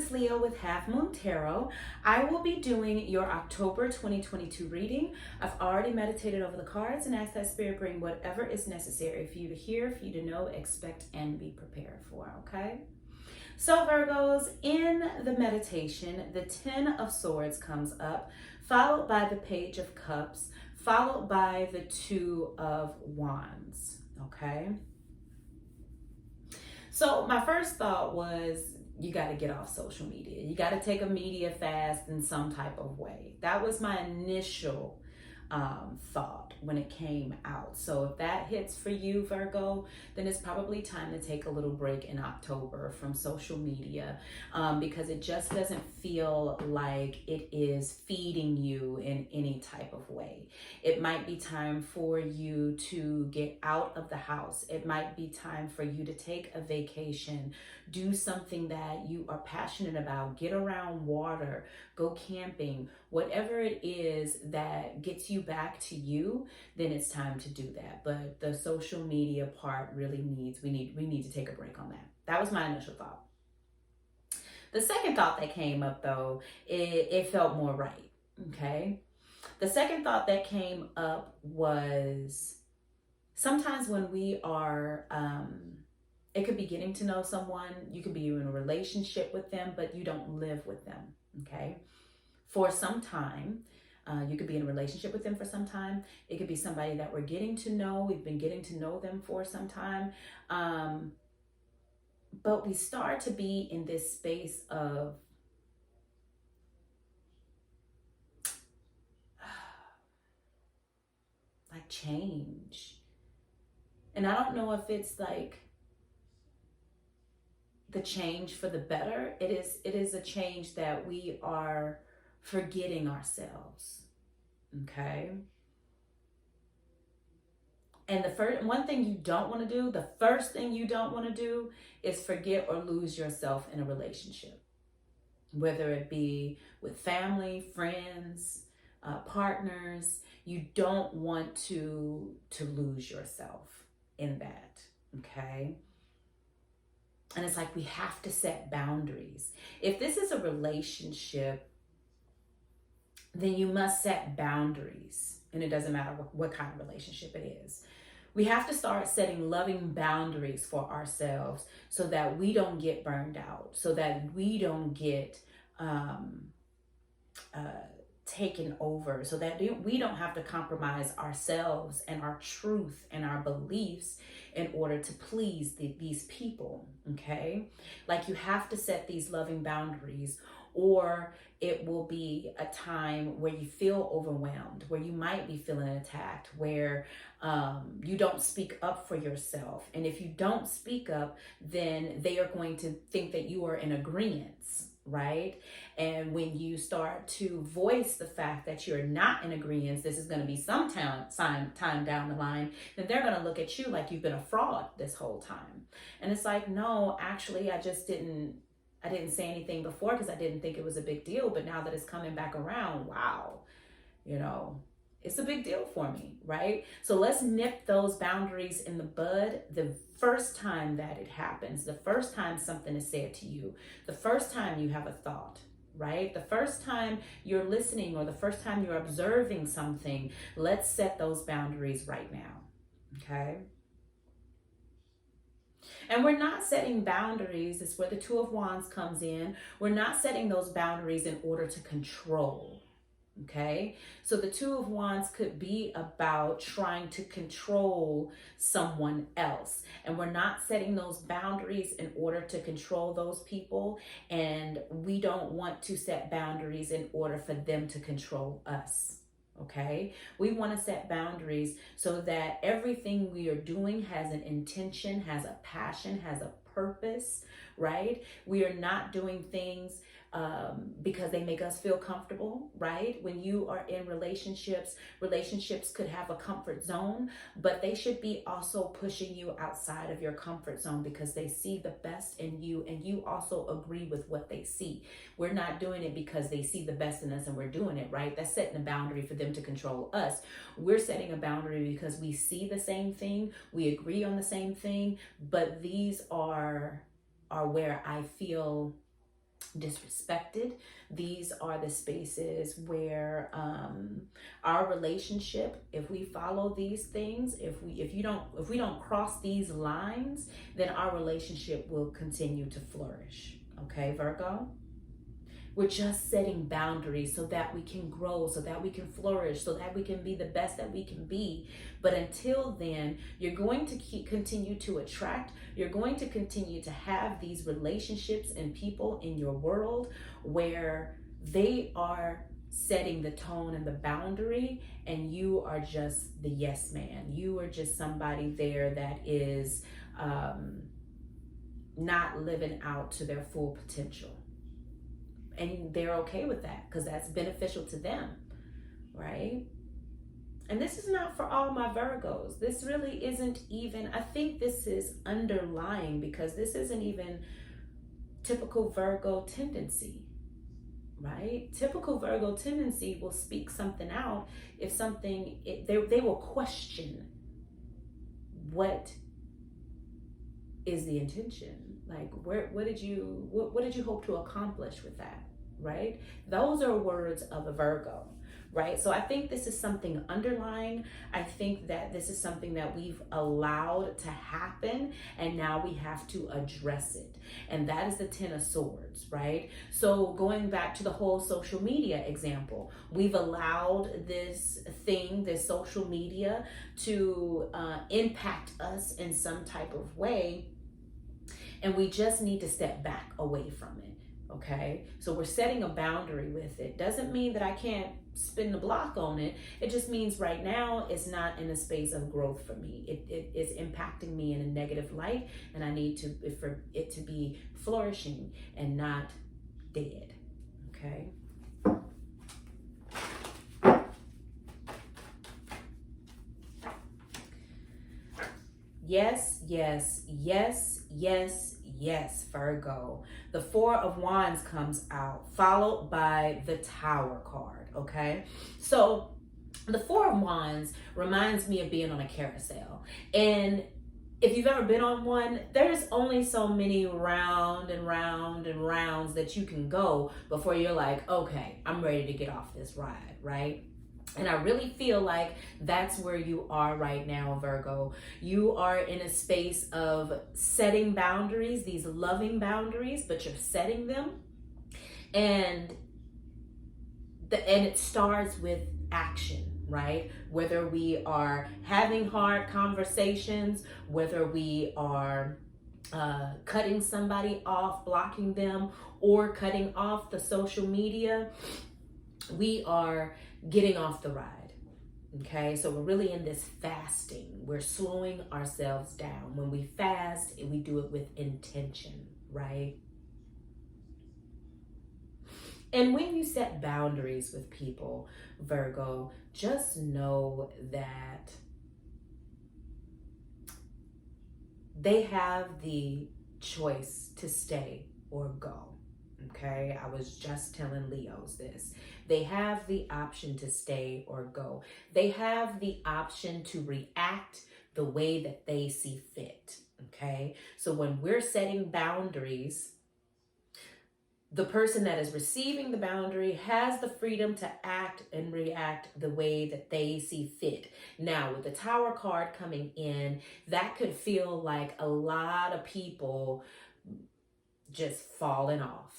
is Leo with Half Moon Tarot. I will be doing your October 2022 reading. I've already meditated over the cards and asked that Spirit bring whatever is necessary for you to hear, for you to know, expect, and be prepared for, okay? So Virgos, in the meditation, the Ten of Swords comes up, followed by the Page of Cups, followed by the Two of Wands, okay? So my first thought was, you got to get off social media. You got to take a media fast in some type of way. That was my initial thought when it came out. So if that hits for you, Virgo, then it's probably time to take a little break in October from social media, because it just doesn't feel like it is feeding you in any type of way. It might be time for you to get out of the house. It might be time for you to take a vacation, do something that you are passionate about, get around water, go camping, whatever it is that gets you back to you, then it's time to do that. But the social media part really we need to take a break on that. That was my initial thought. The second thought that came up though, it felt more right, okay? The second thought that came up was sometimes when we are, it could be getting to know someone, you could be in a relationship with them, but you don't live with them, okay? For some time, you could be in a relationship with them for some time. It could be somebody that we're getting to know. We've been getting to know them for some time. But we start to be in this space of like change. And I don't know if it's like the change for the better. It is a change that we are forgetting ourselves, okay? And the first thing you don't want to do, the first thing you don't want to do is forget or lose yourself in a relationship, whether it be with family, friends, partners. You don't want to lose yourself in that, okay? And it's like we have to set boundaries. If this is a relationship, then you must set boundaries. And it doesn't matter what kind of relationship it is. We have to start setting loving boundaries for ourselves so that we don't get burned out, so that we don't get taken over, so that we don't have to compromise ourselves and our truth and our beliefs in order to please these people, okay? Like you have to set these loving boundaries, or it will be a time where you feel overwhelmed, where you might be feeling attacked, where you don't speak up for yourself. And if you don't speak up, then they are going to think that you are in agreement, right? And when you start to voice the fact that you're not in agreement, this is going to be some time down the line, then they're going to look at you like you've been a fraud this whole time. And it's like, no, actually, I didn't say anything before because I didn't think it was a big deal. But now that it's coming back around, wow, it's a big deal for me, right? So let's nip those boundaries in the bud the first time that it happens, the first time something is said to you, the first time you have a thought, right? The first time you're listening or the first time you're observing something, let's set those boundaries right now, okay? And we're not setting boundaries, it's where the Two of Wands comes in. We're not setting those boundaries in order to control, okay? So the Two of Wands could be about trying to control someone else. And we're not setting those boundaries in order to control those people. And we don't want to set boundaries in order for them to control us. Okay, we want to set boundaries so that everything we are doing has an intention, has a passion, has a purpose, right? We are not doing things because they make us feel comfortable, right? When you are in relationships could have a comfort zone, but they should be also pushing you outside of your comfort zone because they see the best in you and you also agree with what they see. We're not doing it because they see the best in us and we're doing it, right? That's setting a boundary for them to control us. We're setting a boundary because we see the same thing, we agree on the same thing, but these are where I feel disrespected. These are the spaces where our relationship, if we follow these things, if we don't cross these lines, then our relationship will continue to flourish. Okay, Virgo? We're just setting boundaries so that we can grow, so that we can flourish, so that we can be the best that we can be. But until then, you're going to continue to attract, you're going to continue to have these relationships and people in your world where they are setting the tone and the boundary, and you are just the yes man. You are just somebody there that is not living out to their full potential. And they're okay with that because that's beneficial to them, right? And this is not for all my Virgos. This really isn't even, I think this is underlying because this isn't even typical Virgo tendency, right? Typical Virgo tendency will speak something out if something, they will question what is the intention. Like, what did you hope to accomplish with that, right? Those are words of a Virgo, right? So I think this is something underlying. I think that this is something that we've allowed to happen, and now we have to address it. And that is the Ten of Swords, right? So going back to the whole social media example, we've allowed this thing, this social media, to impact us in some type of way. And we just need to step back away from it, okay? So we're setting a boundary with it. Doesn't mean that I can't spin the block on it. It just means right now it's not in a space of growth for me. It is impacting me in a negative light, and I need for it to be flourishing and not dead, okay? Yes, yes, yes, yes, yes, Virgo. The Four of Wands comes out, followed by the Tower card, okay? So the Four of Wands reminds me of being on a carousel. And if you've ever been on one, there's only so many round and round and rounds that you can go before you're like, okay, I'm ready to get off this ride, right? And I really feel like that's where you are right now, Virgo. You are in a space of setting boundaries, these loving boundaries, but you're setting them. And it starts with action, right? Whether we are having hard conversations, whether we are cutting somebody off, blocking them, or cutting off the social media, we are getting off the ride, okay? So we're really in this fasting. We're slowing ourselves down. When we fast, we do it with intention, right? And when you set boundaries with people, Virgo, just know that they have the choice to stay or go. Okay, I was just telling Leos this. They have the option to stay or go. They have the option to react the way that they see fit. Okay, so when we're setting boundaries, the person that is receiving the boundary has the freedom to act and react the way that they see fit. Now, with the Tower card coming in, that could feel like a lot of people just falling off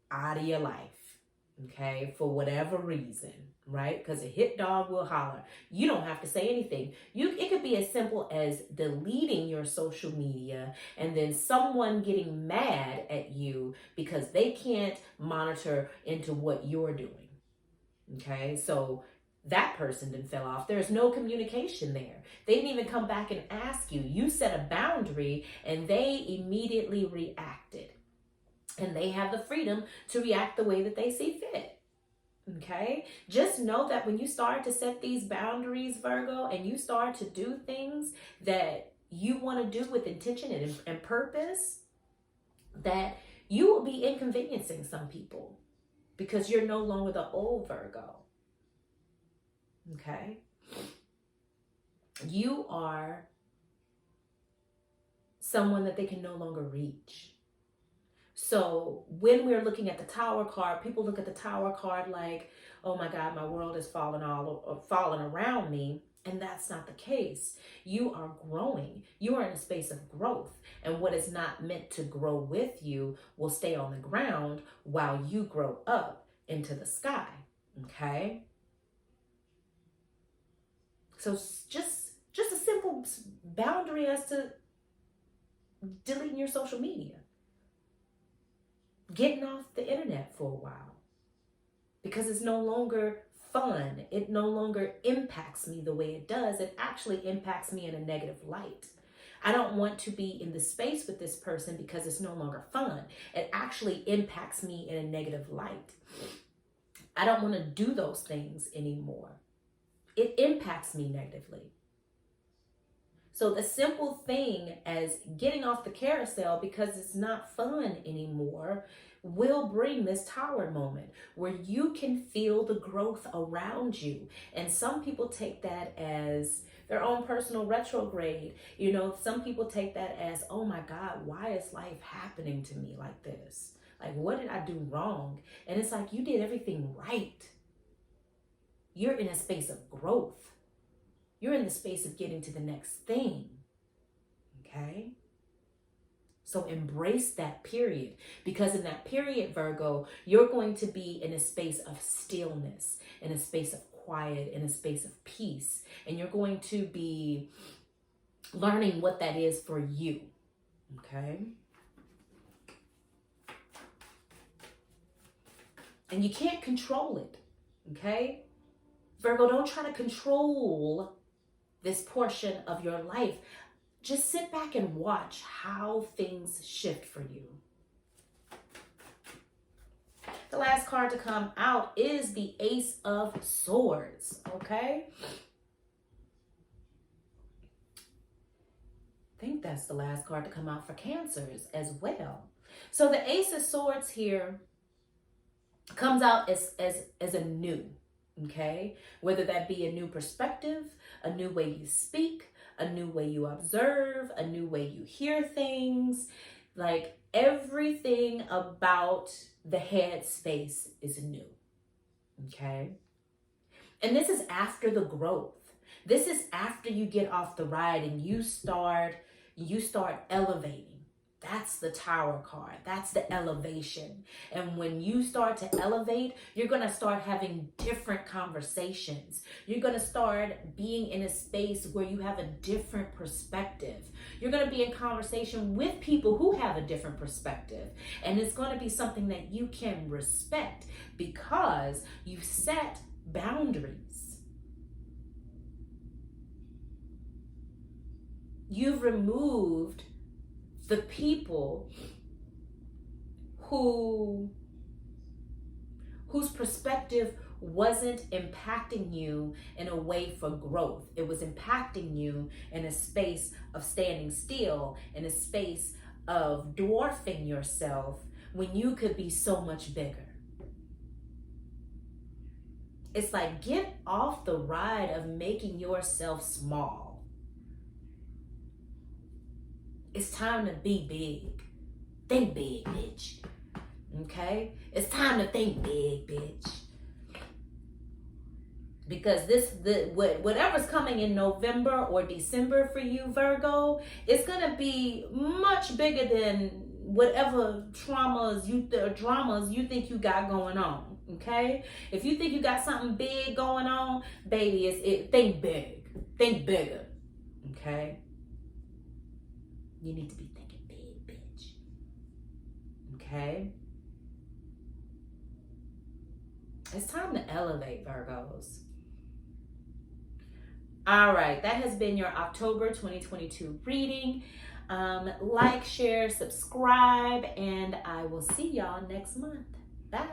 out of your life, okay, for whatever reason, right? Because a hit dog will holler. You don't have to say anything. It could be as simple as deleting your social media and then someone getting mad at you because they can't monitor into what you're doing, okay? So that person then fell off. There's no communication there. They didn't even come back and ask you. You set a boundary and they immediately reacted. And they have the freedom to react the way that they see fit. Okay? Just know that when you start to set these boundaries, Virgo, and you start to do things that you want to do with intention and purpose, that you will be inconveniencing some people because you're no longer the old Virgo. Okay? You are someone that they can no longer reach. So when we're looking at the Tower card, people look at the Tower card like, oh my God, my world is falling around me. And that's not the case. You are growing. You are in a space of growth. And what is not meant to grow with you will stay on the ground while you grow up into the sky. Okay? So just a simple boundary as to deleting your social media. Getting off the internet for a while. Because it's no longer fun. It no longer impacts me the way it does. It actually impacts me in a negative light. I don't want to be in the space with this person because it's no longer fun. It actually impacts me in a negative light. I don't want to do those things anymore. It impacts me negatively. So the simple thing as getting off the carousel because it's not fun anymore will bring this Tower moment where you can feel the growth around you. And some people take that as their own personal retrograde. You know, some people take that as, oh my God, why is life happening to me like this? Like, what did I do wrong? And it's like, you did everything right. You're in a space of growth. You're in the space of getting to the next thing. Okay? So embrace that period, because in that period, Virgo, you're going to be in a space of stillness, in a space of quiet, in a space of peace. And you're going to be learning what that is for you. Okay? And you can't control it. Okay? Virgo, don't try to control this portion of your life. Just sit back and watch how things shift for you. The last card to come out is the Ace of Swords, okay? I think that's the last card to come out for Cancers as well. So the Ace of Swords here comes out as a new, okay? Whether that be a new perspective, a new way you speak, a new way you observe, a new way you hear things. Like everything about the head space is new, okay? And this is after the growth. This is after you get off the ride and you start elevating. That's the Tower card. That's the elevation. And when you start to elevate, you're going to start having different conversations. You're going to start being in a space where you have a different perspective. You're going to be in conversation with people who have a different perspective. And it's going to be something that you can respect because you've set boundaries. You've removed the people whose perspective wasn't impacting you in a way for growth. It was impacting you in a space of standing still, in a space of dwarfing yourself when you could be so much bigger. It's like, get off the ride of making yourself small. It's time to be big. Think big, bitch. Okay? It's time to think big, bitch. Because whatever's coming in November or December for you, Virgo, it's gonna be much bigger than whatever dramas you think you got going on. Okay? If you think you got something big going on, baby, think big. Think bigger. Okay? You need to be thinking big, bitch. Okay? It's time to elevate, Virgos. All right, that has been your October 2022 reading. Like, share, subscribe, and I will see y'all next month. Bye.